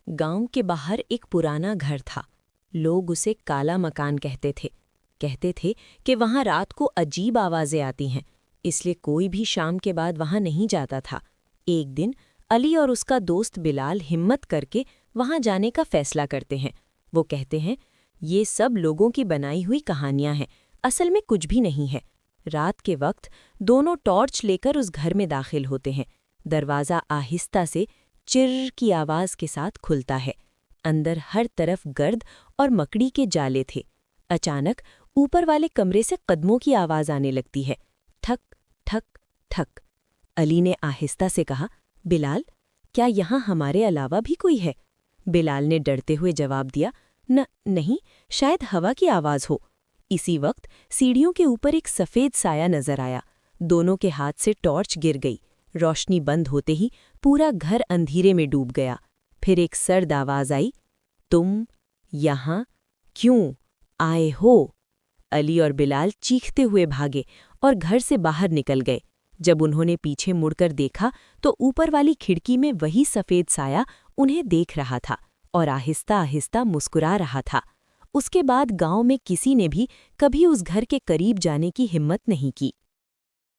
गांव के बाहर एक पुराना घर था। लोग उसे काला मकान कहते थे कि वहां रात को अजीब आवाजें आती हैं, इसलिए कोई भी शाम के बाद वहां नहीं जाता था। एक दिन अली और उसका दोस्त बिलाल हिम्मत करके वहां जाने का फैसला करते हैं। वो कहते हैं, ये सब लोगों की बनाई हुई कहानियां हैं, असल में कुछ भी नहीं है। रात के वक्त दोनों टॉर्च लेकर उस घर में दाखिल होते हैं। दरवाज़ा आहिस्ता से चिर्र की आवाज के साथ खुलता है। अंदर हर तरफ गर्द और मकड़ी के जाले थे। अचानक ऊपर वाले कमरे से कदमों की आवाज आने लगती है, ठक ठक ठक। अली ने आहिस्ता से कहा, बिलाल, क्या यहाँ हमारे अलावा भी कोई है? बिलाल ने डरते हुए जवाब दिया, नहीं, शायद हवा की आवाज हो। इसी वक्त सीढ़ियों के ऊपर एक सफ़ेद साया नजर आया। दोनों के हाथ से टॉर्च गिर गई। रोशनी बंद होते ही पूरा घर अंधेरे में डूब गया। फिर एक सर्द आवाज आई, तुम यहाँ क्यों आए हो? अली और बिलाल चीखते हुए भागे और घर से बाहर निकल गए। जब उन्होंने पीछे मुड़कर देखा तो ऊपर वाली खिड़की में वही सफ़ेद साया उन्हें देख रहा था और आहिस्ता आहिस्ता मुस्कुरा रहा था। उसके बाद गांव में किसी ने भी कभी उस घर के करीब जाने की हिम्मत नहीं की।